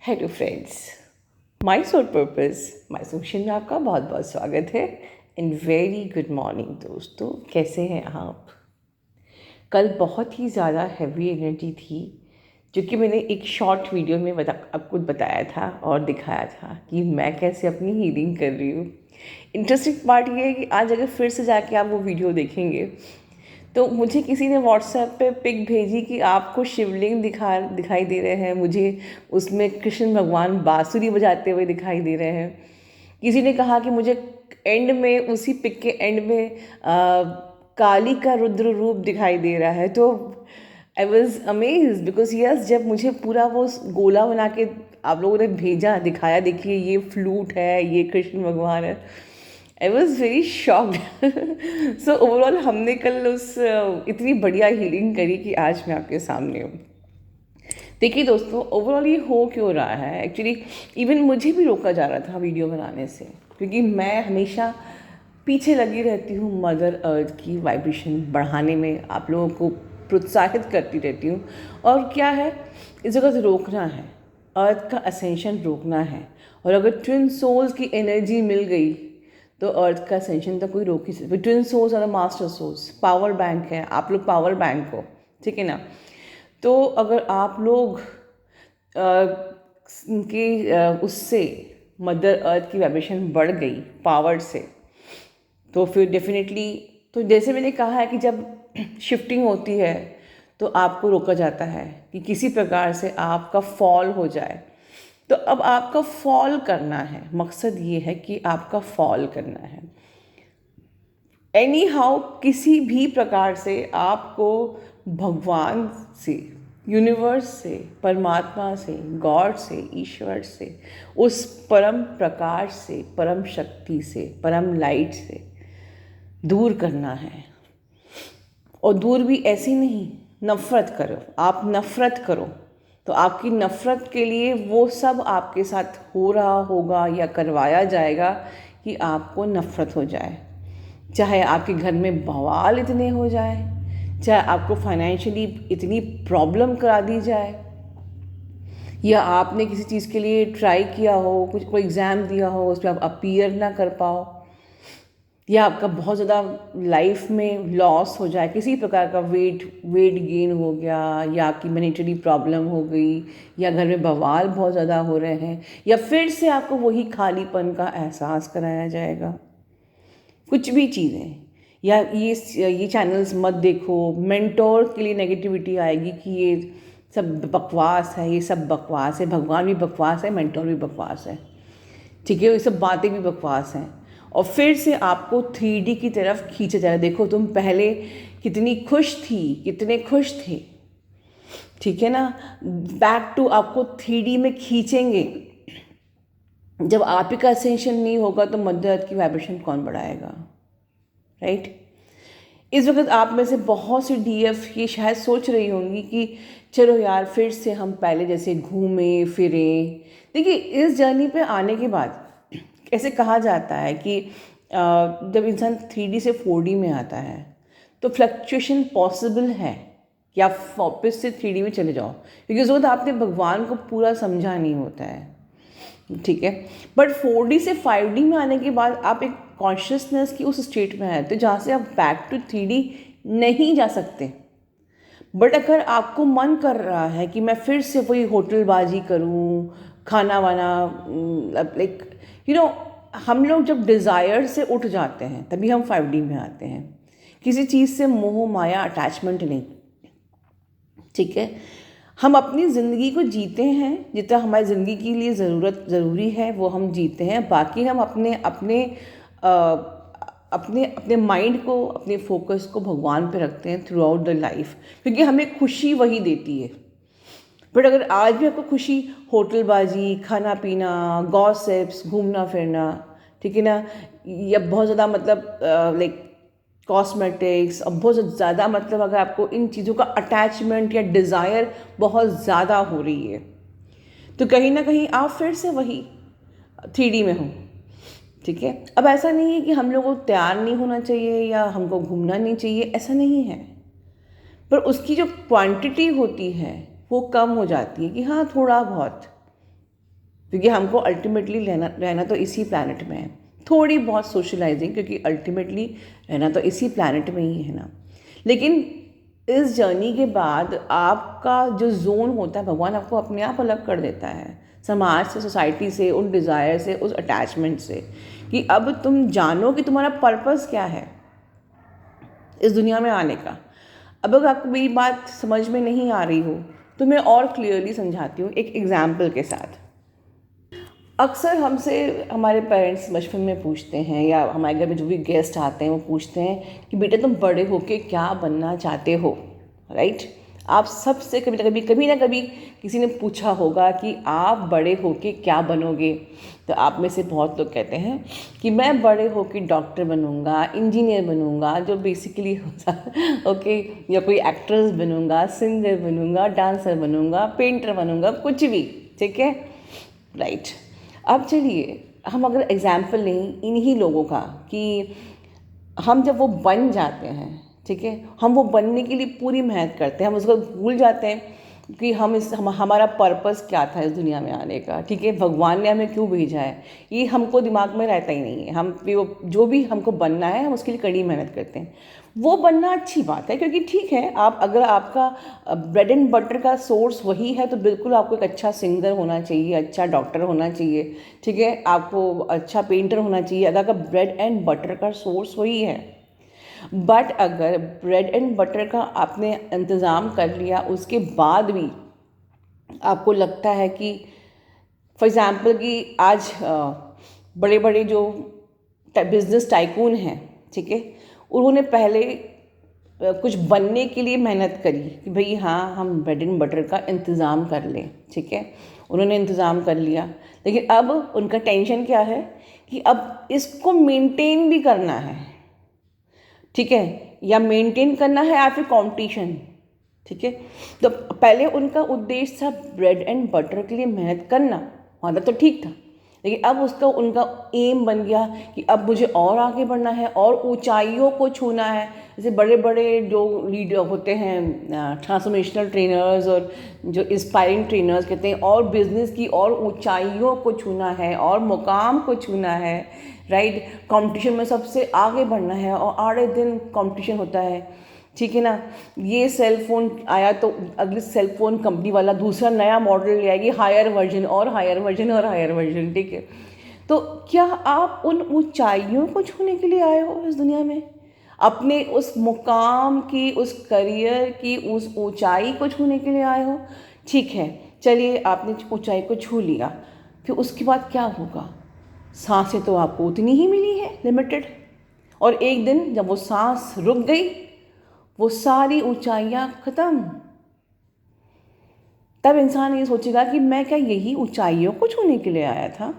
Hello friends, my soul purpose my social में आपका बहुत बहुत स्वागत है एंड वेरी गुड मॉर्निंग दोस्तों। कैसे हैं आप? कल बहुत ही ज़्यादा हैवी एनर्जी थी, जो कि मैंने एक शॉर्ट वीडियो में आपको बताया था और दिखाया था कि मैं कैसे अपनी हीलिंग कर रही हूँ। इंटरेस्टिंग पार्ट ये है कि आज अगर फिर से जाके आप वो वीडियो देखेंगे तो मुझे किसी ने व्हाट्सएप पे पिक भेजी कि आपको शिवलिंग दिखाई दे रहे हैं, मुझे उसमें कृष्ण भगवान बांसुरी बजाते हुए दिखाई दे रहे हैं। किसी ने कहा कि मुझे एंड में, उसी पिक के एंड में काली का रुद्र रूप दिखाई दे रहा है। तो I was amaze because yes, जब मुझे पूरा वो गोला बना के आप लोगों ने भेजा, दिखाया, देखिए ये फ्लूट है, ये कृष्ण भगवान है, I was very shocked. So overall हमने कल उस इतनी बढ़िया हीलिंग करी कि आज मैं आपके सामने हूँ। देखिए दोस्तों, ओवरऑल ये हो क्यों रहा है? एक्चुअली इवन मुझे भी रोका जा रहा था वीडियो बनाने से, क्योंकि मैं हमेशा पीछे लगी रहती हूँ मदर अर्थ की वाइब्रेशन बढ़ाने में, आप लोगों को प्रोत्साहित करती रहती हूँ। और क्या है, इस जगह से रोकना है, अर्थ का असेंशन रोकना है। और अगर ट्विन सोल्स की एनर्जी मिल गई तो अर्थ का असेंशन तो कोई रोक ही सकता। ट्विन सोल्स और मास्टर सोल्स पावर बैंक है, आप लोग पावर बैंक हो, ठीक है ना? तो अगर आप लोग उससे मदर अर्थ की वाइब्रेशन बढ़ गई पावर से, तो फिर डेफिनेटली, तो जैसे मैंने कहा है कि जब शिफ्टिंग होती है तो आपको रोका जाता है कि किसी प्रकार से आपका फॉल हो जाए। तो अब आपका फॉल करना है, मकसद ये है कि आपका फॉल करना है। एनी हाउ, किसी भी प्रकार से आपको भगवान से, यूनिवर्स से, परमात्मा से, गॉड से, ईश्वर से, उस परम प्रकाश से, परम शक्ति से, परम लाइट से दूर करना है। और दूर भी ऐसी नहीं, नफ़रत करो। आप नफ़रत करो तो आपकी नफ़रत के लिए वो सब आपके साथ हो रहा होगा या करवाया जाएगा कि आपको नफ़रत हो जाए। चाहे आपके घर में बवाल इतने हो जाए, चाहे आपको फाइनेंशियली इतनी प्रॉब्लम करा दी जाए, या आपने किसी चीज़ के लिए ट्राई किया हो, कुछ कोई एग्ज़ाम दिया हो, उस पर आप अपीयर ना कर पाओ, या आपका बहुत ज़्यादा लाइफ में लॉस हो जाए, किसी प्रकार का वेट गेन हो गया, या आपकी मॉनेटरी प्रॉब्लम हो गई, या घर में बवाल बहुत ज़्यादा हो रहे हैं, या फिर से आपको वही खालीपन का एहसास कराया जाएगा, कुछ भी चीज़ें। या ये चैनल्स मत देखो, मेंटोर के लिए नेगेटिविटी आएगी कि ये सब बकवास है, ये सब बकवास है, भगवान भी बकवास है, मेंटोर भी बकवास है, ठीक है, ये सब बातें भी बकवास हैं। और फिर से आपको 3D की तरफ खींचा जाए। देखो, तुम पहले कितनी खुश थी, कितने खुश थे, ठीक है ना? बैक टू आपको 3D में खींचेंगे। जब आप ही का असेंशन नहीं होगा तो मदर अर्थ की वाइब्रेशन कौन बढ़ाएगा, राइट? इस वक्त आप में से बहुत सी डीएफ ये शायद सोच रही होंगी कि चलो यार, फिर से हम पहले जैसे घूमें फिरें। देखिए, इस जर्नी पे आने के बाद ऐसे कहा जाता है कि जब इंसान 3D से 4D में आता है तो फ्लक्चुएशन पॉसिबल है कि आप वापस से 3D में चले जाओ, क्योंकि उस वक्त आपने भगवान को पूरा समझा नहीं होता है, ठीक है? बट 4D से 5D में आने के बाद आप एक कॉन्शियसनेस की उस स्टेट में आते हो जहाँ से आप बैक टू 3D नहीं जा सकते। बट अगर आपको मन कर रहा है कि मैं फिर से वही होटलबाजी करूँ, खाना वाना, लाइक हम लोग जब डिज़ायर से उठ जाते हैं तभी हम 5D में आते हैं। किसी चीज़ से मोह माया अटैचमेंट नहीं, ठीक है? हम अपनी ज़िंदगी को जीते हैं, जितना हमारी ज़िंदगी के लिए ज़रूरी है वो हम जीते हैं। बाकी हम अपने अपने अपने अपने माइंड को, अपने फोकस को भगवान पे रखते हैं थ्रू आउट द लाइफ, क्योंकि हमें खुशी वही देती है। बट अगर आज भी आपको खुशी होटलबाजी, खाना पीना, गॉसिप्स, घूमना फिरना, ठीक है ना, या बहुत ज़्यादा मतलब लाइक कॉस्मेटिक्स, और बहुत ज़्यादा मतलब अगर आपको इन चीज़ों का अटैचमेंट या डिज़ायर बहुत ज़्यादा हो रही है, तो कहीं ना कहीं आप फिर से वही 3D में हो, ठीक है? अब ऐसा नहीं है कि हम लोगों को तैयार नहीं होना चाहिए या हमको घूमना नहीं चाहिए, ऐसा नहीं है। पर उसकी जो क्वांटिटी होती है वो कम हो जाती है कि हाँ, थोड़ा बहुत, क्योंकि हमको अल्टीमेटली रहना तो इसी प्लैनेट में है। थोड़ी बहुत सोशलाइजिंग, क्योंकि अल्टीमेटली रहना तो इसी प्लैनेट में ही है ना। लेकिन इस जर्नी के बाद आपका जो जोन होता है, भगवान आपको अपने आप अलग कर देता है समाज से, सोसाइटी से, उन डिज़ायर से, उस अटैचमेंट से, कि अब तुम जानो कि तुम्हारा पर्पस क्या है इस दुनिया में आने का। अब अगर आपको मेरी बात समझ में नहीं आ रही हो तो मैं और क्लियरली समझाती हूँ एक एग्जाम्पल के साथ। अक्सर हमसे हमारे पेरेंट्स बचपन में पूछते हैं, या हमारे घर में जो भी गेस्ट आते हैं वो पूछते हैं कि बेटा तुम बड़े होके क्या बनना चाहते हो, राइट। आप सबसे कभी ना कभी किसी ने पूछा होगा कि आप बड़े होके क्या बनोगे। तो आप में से बहुत लोग कहते हैं कि मैं बड़े होके डॉक्टर बनूंगा, इंजीनियर बनूंगा, जो बेसिकली होता ओके, या कोई एक्ट्रेस बनूंगा, सिंगर बनूंगा, डांसर बनूंगा, पेंटर बनूंगा, कुछ भी, ठीक है, राइट। अब चलिए हम अगर एग्जाम्पल लें इन्हीं लोगों का, कि हम जब वो बन जाते हैं, ठीक है, हम वो बनने के लिए पूरी मेहनत करते हैं, हम उसको भूल जाते हैं कि हमारा पर्पस क्या था इस दुनिया में आने का, ठीक है, भगवान ने हमें क्यों भेजा है, ये हमको दिमाग में रहता ही नहीं है। हम वो जो भी हमको बनना है हम उसके लिए कड़ी मेहनत करते हैं। वो बनना अच्छी बात है, क्योंकि ठीक है, आप अगर आपका ब्रेड एंड बटर का सोर्स वही है तो बिल्कुल आपको एक अच्छा सिंगर होना चाहिए, अच्छा डॉक्टर होना चाहिए, ठीक है, आपको अच्छा पेंटर होना चाहिए अगर आपका ब्रेड एंड बटर का सोर्स वही है। बट अगर ब्रेड एंड बटर का आपने इंतज़ाम कर लिया, उसके बाद भी आपको लगता है कि फॉर एग्ज़ाम्पल कि आज बड़े बड़े जो बिजनेस टाइकून हैं, ठीक है, उन्होंने पहले कुछ बनने के लिए मेहनत करी कि भाई हाँ हम ब्रेड एंड बटर का इंतज़ाम कर लें, ठीक है, उन्होंने इंतज़ाम कर लिया। लेकिन अब उनका टेंशन क्या है कि अब इसको मेंटेन भी करना है, ठीक है, या मेंटेन करना है या फिर कंपटीशन, ठीक है। तो पहले उनका उद्देश्य था ब्रेड एंड बटर के लिए मेहनत करना, वहाँ तक तो ठीक था। लेकिन अब उनका एम बन गया कि अब मुझे और आगे बढ़ना है और ऊंचाइयों को छूना है। जैसे बड़े बड़े जो लीडर होते हैं, ट्रांसफॉर्मेशनल ट्रेनर्स और जो इंस्पायरिंग ट्रेनर्स कहते हैं, और बिजनेस की और ऊंचाइयों को छूना है और मुकाम को छूना है, राइट। कंपटीशन में सबसे आगे बढ़ना है और आड़े दिन कंपटीशन होता है, ठीक है ना। ये सेल फोन आया तो अगले सेल फोन कंपनी वाला दूसरा नया मॉडल ले आएगी, हायर वर्जन और हायर वर्जन और हायर वर्जन, ठीक है। तो क्या आप उन ऊंचाइयों को छूने के लिए आए हो इस दुनिया में? अपने उस मुकाम की, उस करियर की, उस ऊंचाई को छूने के लिए आए हो? ठीक है, चलिए आपने ऊंचाई को छू लिया, फिर उसके बाद क्या होगा? सांसें तो आपको उतनी ही मिली है, लिमिटेड, और एक दिन जब वो सांस रुक गई, वो सारी ऊंचाइयां खत्म। तब इंसान ये सोचेगा कि मैं क्या यही ऊंचाइयों को छूने के लिए आया था?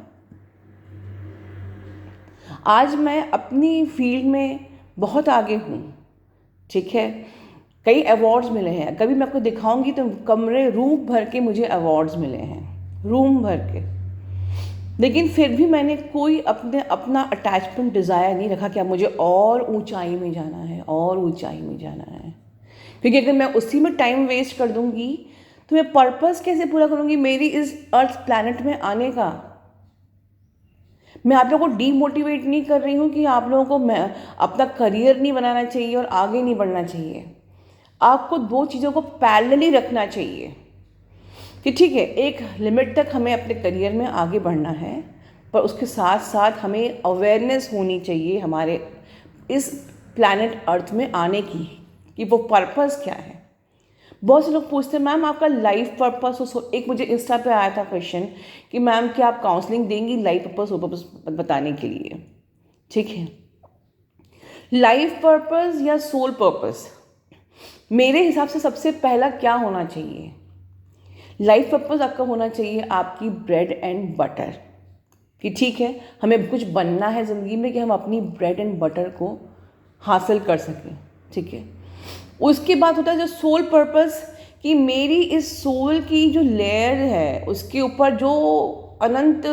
आज मैं अपनी फील्ड में बहुत आगे हूँ, ठीक है, कई अवार्ड्स मिले हैं, कभी मैं आपको दिखाऊंगी तो कमरे रूम भर के मुझे अवार्ड्स मिले हैं, रूम भर के। लेकिन फिर भी मैंने कोई अपना अटैचमेंट डिज़ायर नहीं रखा कि अब मुझे और ऊंचाई में जाना है, और ऊंचाई में जाना है। क्योंकि अगर मैं उसी में टाइम वेस्ट कर दूंगी तो मैं पर्पस कैसे पूरा करूंगी मेरी इस अर्थ प्लैनेट में आने का? मैं आप लोगों को डीमोटिवेट नहीं कर रही हूँ कि आप लोगों को मैं अपना करियर नहीं बनाना चाहिए और आगे नहीं बढ़ना चाहिए। आपको दो चीज़ों को पैरेलली रखना चाहिए कि ठीक है, एक लिमिट तक हमें अपने करियर में आगे बढ़ना है, पर उसके साथ साथ हमें अवेयरनेस होनी चाहिए हमारे इस प्लैनेट अर्थ में आने की, कि वो पर्पस क्या है। बहुत से लोग पूछते हैं मैम आपका लाइफ पर्पस हो। एक मुझे इंस्टा पे आया था क्वेश्चन कि मैम क्या आप काउंसलिंग देंगी लाइफ पर्पस बताने के लिए? ठीक है, लाइफ पर्पस या सोल पर्पस मेरे हिसाब से सबसे पहला क्या होना चाहिए? लाइफ पर्पस आपका होना चाहिए आपकी ब्रेड एंड बटर, कि ठीक है हमें कुछ बनना है ज़िंदगी में कि हम अपनी ब्रेड एंड बटर को हासिल कर सकें, ठीक है। उसके बाद होता है जो सोल पर्पस, कि मेरी इस सोल की जो लेयर है उसके ऊपर जो अनंत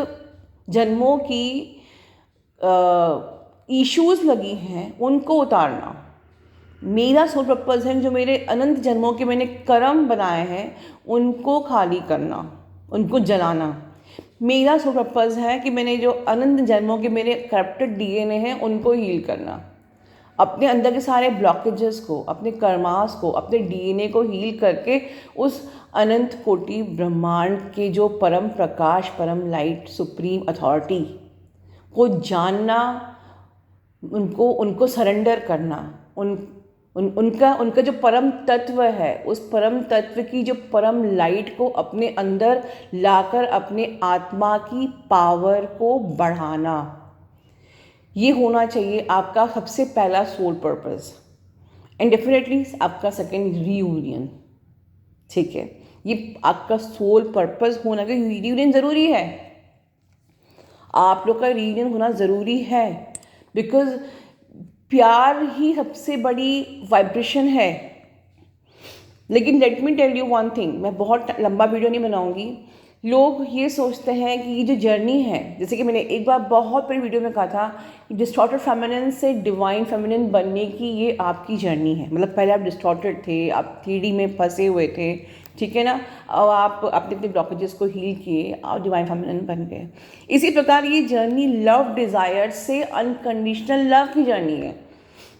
जन्मों की इश्यूज लगी हैं उनको उतारना मेरा सोल पर्पस है। जो मेरे अनंत जन्मों के मैंने कर्म बनाए हैं उनको खाली करना, उनको जलाना। मेरा सोल पर्पज़ है कि मैंने जो अनंत जन्मों के मेरे करप्टेड डीएनए हैं उनको हील करना, अपने अंदर के सारे ब्लॉकेजेस को, अपने कर्मास को, अपने डीएनए को हील करके उस अनंत कोटि ब्रह्मांड के जो परम प्रकाश, परम लाइट, सुप्रीम अथॉरिटी को जानना, उनको उनको सरेंडर करना, उनका जो परम तत्व है, उस परम तत्व की जो परम लाइट को अपने अंदर लाकर अपने आत्मा की पावर को बढ़ाना, ये होना चाहिए आपका सबसे पहला सोल पर्पस। एंड डेफिनेटली आपका सेकंड रीयूनियन, ठीक है, ये आपका सोल पर्पस होना, कि रीयूनियन ज़रूरी है, आप लोग का रीयूनियन होना ज़रूरी है, बिकॉज प्यार ही सबसे बड़ी वाइब्रेशन है। लेकिन let me tell you one thing, मैं बहुत लंबा वीडियो नहीं बनाऊंगी। लोग ये सोचते हैं कि ये जो जर्नी है, जैसे कि मैंने एक बार बहुत बड़ी वीडियो में कहा था कि डिस्टॉर्टेड फेमिनिन से डिवाइन फेमिनिन बनने की ये आपकी जर्नी है। मतलब पहले आप डिस्टॉर्टेड थे, आप 3D में फंसे हुए थे, ठीक है ना, अब आप अपने अपने ब्लॉकेजेस को हील किए, आप डिवाइन फेमिनिन बन गए। इसी प्रकार ये जर्नी लव डिज़ायर से अनकंडीशनल लव की जर्नी है।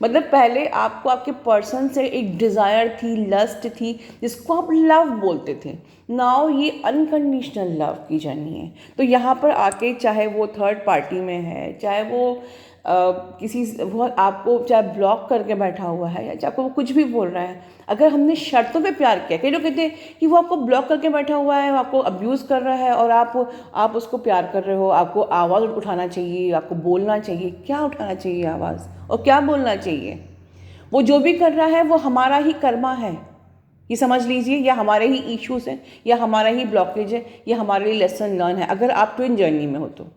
मतलब पहले आपको आपके पर्सन से एक डिज़ायर थी, लस्ट थी, जिसको आप लव बोलते थे। नाउ ये अनकंडीशनल लव की जर्नी है। तो यहाँ पर आके, चाहे वो थर्ड पार्टी में है, चाहे वो वो आपको चाहे ब्लॉक करके बैठा हुआ है, या चाहे आपको वो कुछ भी बोल रहा है, अगर हमने शर्तों पे प्यार किया, कई लोग कहते हैं कि वो आपको ब्लॉक करके बैठा हुआ है, वो आपको अब्यूज़ कर रहा है और आप उसको प्यार कर रहे हो, आपको आवाज़ उठाना चाहिए, आपको बोलना चाहिए। क्या उठाना चाहिए आवाज़ और क्या बोलना चाहिए? वो जो भी कर रहा है वो हमारा ही कर्मा है, ये समझ लीजिए, या हमारे ही इश्यूज हैं, या हमारा ही ब्लॉकेज है, या हमारे लिए लेसन लर्न है। अगर आप ट्विन जर्नी में हो तो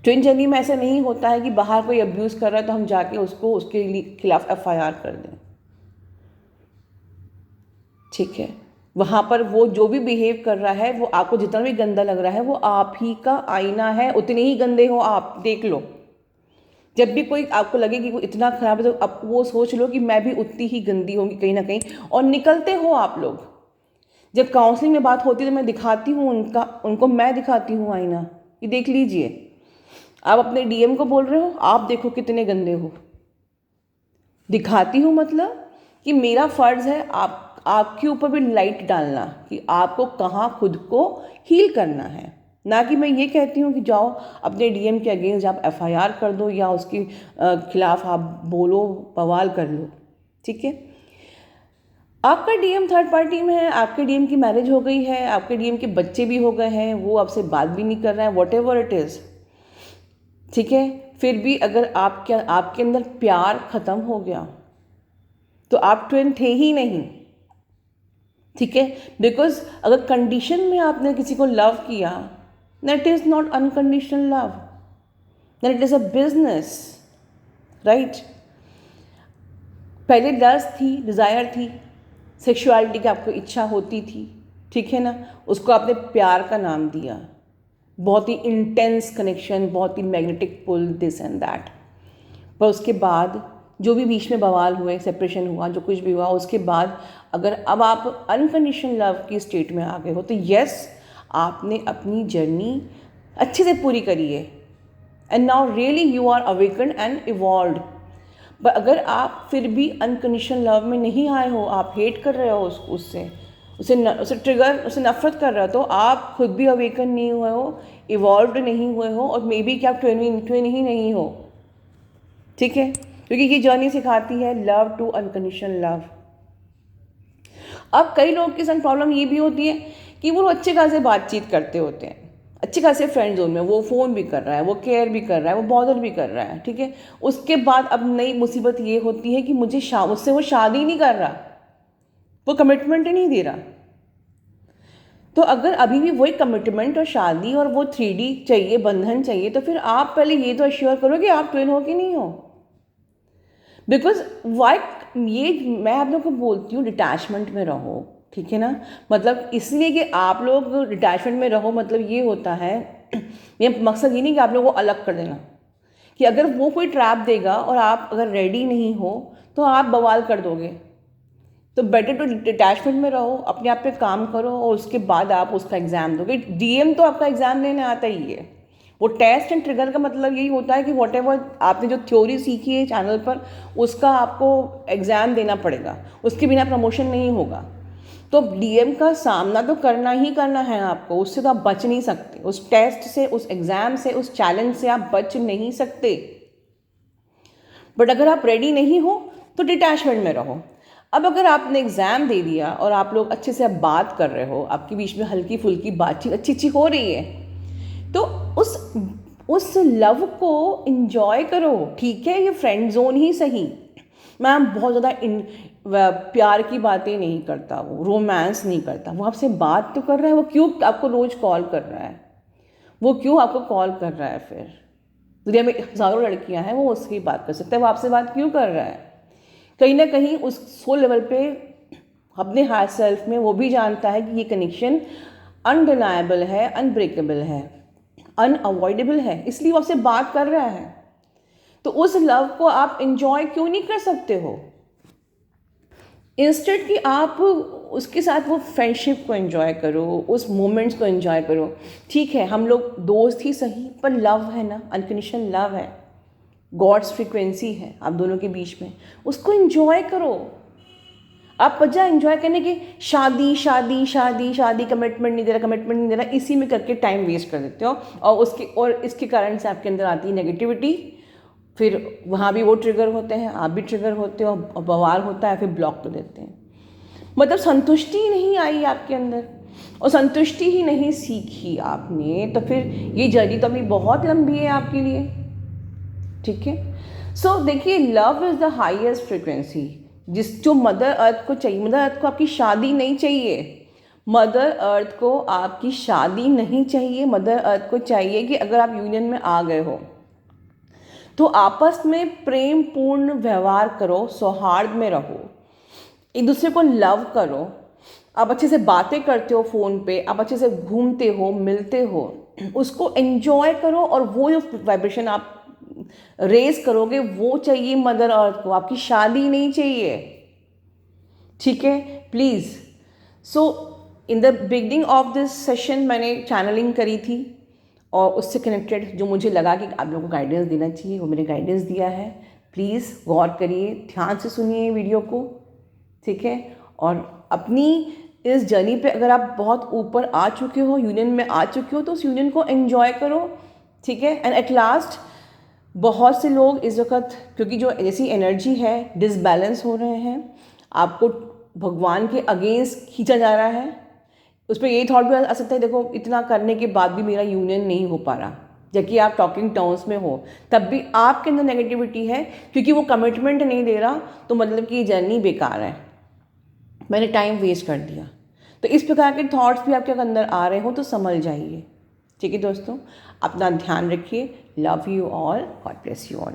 ट्विन जर्नी में ऐसा नहीं होता है कि बाहर कोई अब्यूज़ कर रहा है तो हम जाके उसको उसके खिलाफ FIR कर दें, ठीक है। वहाँ पर वो जो भी बिहेव कर रहा है, वो आपको जितना भी गंदा लग रहा है, वो आप ही का आईना है, उतने ही गंदे हो आप, देख लो। जब भी कोई आपको लगे कि वो इतना ख़राब है, तो अब वो सोच लो कि मैं भी उतनी ही गंदी होंगी कहीं ना कहीं, और निकलते हो आप लोग। जब काउंसलिंग में बात होती है तो मैं दिखाती हूँ उनको मैं दिखाती हूँ आईना, ये देख लीजिए। आप अपने DM को बोल रहे हो, आप देखो कितने गंदे हो। दिखाती हूँ मतलब कि मेरा फ़र्ज़ है आपके ऊपर भी लाइट डालना कि आपको कहाँ खुद को हील करना है। ना कि मैं ये कहती हूँ कि जाओ अपने DM के अगेंस्ट आप FIR कर दो, या उसके खिलाफ आप बोलो, बवाल कर लो, ठीक है। आपका DM थर्ड पार्टी में है, आपके DM की मैरिज हो गई है, आपके DM के बच्चे भी हो गए हैं, वो आपसे बात भी नहीं कर रहा है, वॉट एवर इट इज़, ठीक है। फिर भी अगर आपके अंदर प्यार ख़त्म हो गया तो आप ट्विन थे ही नहीं, ठीक है। बिकॉज अगर कंडीशन में आपने किसी को लव किया, that is not unconditional love, that it is a business, right. पहले लस्ट थी, डिज़ायर थी, सेक्सुअलिटी की आपको इच्छा होती थी, ठीक है ना, उसको आपने प्यार का नाम दिया, बहुत ही इंटेंस कनेक्शन, बहुत ही magnetic pull, this and that. पर उसके बाद जो भी बीच में बवाल हुए, सेपरेशन हुआ, जो कुछ भी हुआ, उसके बाद अगर अब आप अनकंडीशनल लव की स्टेट में आ गए हो, तो यस, आपने अपनी जर्नी अच्छे से पूरी करी है, and now really you are awakened and evolved. पर अगर आप फिर भी अनकंडीशनल लव में नहीं आए हो, आप हेट कर रहे हो उसे ट्रिगर, उसे नफरत कर रहे हो, तो आप खुद भी अवेकन नहीं हुए हो, इवॉल्व्ड नहीं हुए हो, और मे बी कि आप ट्विन ही नहीं हो, ठीक है। क्योंकि ये जर्नी सिखाती है लव टू अनकंडीशनल लव। अब कई लोगों के संग प्रॉब्लम ये भी होती है कि वो अच्छे खासे बातचीत करते होते हैं, अच्छे खासे फ्रेंड जोन में, वो फ़ोन भी कर रहा है, वो केयर भी कर रहा है, वो बॉदर भी कर रहा है, ठीक है। उसके बाद अब नई मुसीबत ये होती है कि मुझसे वो शादी नहीं कर रहा, वो कमिटमेंट ही नहीं दे रहा। तो अगर अभी भी वही कमिटमेंट और शादी और वो 3D चाहिए, बंधन चाहिए, तो फिर आप पहले ये तो अश्योर करो कि आप ट्विन हो कि नहीं हो। बिकॉज वाई, ये मैं आप लोग को बोलती हूँ डिटैचमेंट में रहो, ठीक है ना। मतलब इसलिए कि आप लोग डिटैचमेंट में रहो, मतलब ये होता है, ये मकसद ये नहीं कि आप लोगों को अलग कर देना, कि अगर वो कोई ट्रैप देगा और आप अगर रेडी नहीं हो तो आप बवाल कर दोगे, तो बेटर टू डिटैचमेंट में रहो, अपने आप पे काम करो और उसके बाद आप उसका एग्ज़ाम दोगे। डीएम तो आपका एग्ज़ाम देने आता ही है। वो टेस्ट एंड ट्रिगर का मतलब यही होता है कि वॉट एवर आपने जो थ्योरी सीखी है चैनल पर, उसका आपको एग्ज़ाम देना पड़ेगा, उसके बिना प्रमोशन नहीं होगा। तो डीएम का सामना तो करना ही करना है आपको, उससे तो आप बच नहीं सकते। उस टेस्ट से, उस एग्ज़ाम से, उस चैलेंज से आप बच नहीं सकते। बट अगर आप रेडी नहीं हो तो डिटैचमेंट में रहो। अब अगर आपने एग्ज़ाम दे दिया और आप लोग अच्छे से अब बात कर रहे हो, आपके बीच में हल्की फुल्की बातचीत अच्छी अच्छी हो रही है, तो उस लव को इंजॉय करो। ठीक है, ये फ्रेंड जोन ही सही। मैम बहुत ज़्यादा प्यार की बातें नहीं करता, वो रोमांस नहीं करता, वो आपसे बात तो कर रहा है, वो क्यों आपको रोज़ कॉल कर रहा है, वो क्यों आपको कॉल कर रहा है? फिर दुनिया में हज़ारों लड़कियां हैं, वो उसकी बात कर सकता है, वो आपसे बात क्यों कर रहा है? कहीं ना कहीं उस सोल लेवल पे अपने हायर सेल्फ में वो भी जानता है कि ये कनेक्शन अनडिनाएबल है, अनब्रेकेबल है, अनअवॉइडेबल है, इसलिए वो आपसे बात कर रहा है। तो उस लव को आप इंजॉय क्यों नहीं कर सकते हो? इंस्टेड कि आप उसके साथ वो फ्रेंडशिप को एंजॉय करो, उस मोमेंट्स को एंजॉय करो। ठीक है, हम लोग दोस्त ही सही, पर लव है ना, अनकंडीशनल लव है, गॉड्स फ्रीक्वेंसी है आप दोनों के बीच में, उसको एंजॉय करो। आप वजह एंजॉय करने की शादी शादी शादी शादी, कमिटमेंट नहीं दे रहा, कमिटमेंट नहीं दे रहा, इसी में करके टाइम वेस्ट कर देते हो, और इसके कारण से आपके अंदर आती है नेगेटिविटी। फिर वहाँ भी वो ट्रिगर होते हैं, आप भी ट्रिगर होते हो, और बवाल होता है, फिर ब्लॉक कर देते हैं। मतलब संतुष्टि नहीं आई आपके अंदर, और संतुष्टि ही नहीं सीखी आपने, तो फिर ये जर्नी तो अभी बहुत लंबी है आपके लिए। ठीक है, सो देखिए, love is the highest frequency, जो मदर अर्थ को चाहिए। मदर अर्थ को आपकी शादी नहीं चाहिए, मदर अर्थ को आपकी शादी नहीं चाहिए। मदर अर्थ को चाहिए कि अगर आप यूनियन में आ गए हो तो आपस में प्रेम पूर्ण व्यवहार करो, सौहार्द में रहो, एक दूसरे को लव करो। आप अच्छे से बातें करते हो फ़ोन पे, आप अच्छे से घूमते हो, मिलते हो, उसको एंजॉय करो, और वो जो वाइब्रेशन आप रेज करोगे वो चाहिए मदर अर्थ को, आपकी शादी नहीं चाहिए। ठीक है, please. So in the beginning of this session मैंने चैनलिंग करी थी, और उससे कनेक्टेड जो मुझे लगा कि आप लोगों को गाइडेंस देना चाहिए, वो मैंने गाइडेंस दिया है। प्लीज़ गौर करिए, ध्यान से सुनिए वीडियो को। ठीक है, और अपनी इस जर्नी पे अगर आप बहुत ऊपर आ चुके हो, यूनियन में आ चुके हो, तो उस यूनियन को एंजॉय करो। ठीक है, एंड एट लास्ट बहुत से लोग इस वक्त, क्योंकि जो ऐसी एनर्जी है डिसबैलेंस हो रहे हैं, आपको भगवान के अगेंस्ट खींचा जा रहा है। उस पर यही थॉट भी आ सकता है, देखो इतना करने के बाद भी मेरा यूनियन नहीं हो पा रहा, जबकि आप टॉकिंग टर्म्स में हो, तब भी आपके अंदर नेगेटिविटी है, क्योंकि वो कमिटमेंट नहीं दे रहा, तो मतलब कि ये जर्नी बेकार है, मैंने टाइम वेस्ट कर दिया। तो इस प्रकार के थॉट्स भी आपके अंदर आ रहे हो तो संभल जाइए। ठीक है दोस्तों, अपना ध्यान रखिए। Love you all, God bless you all.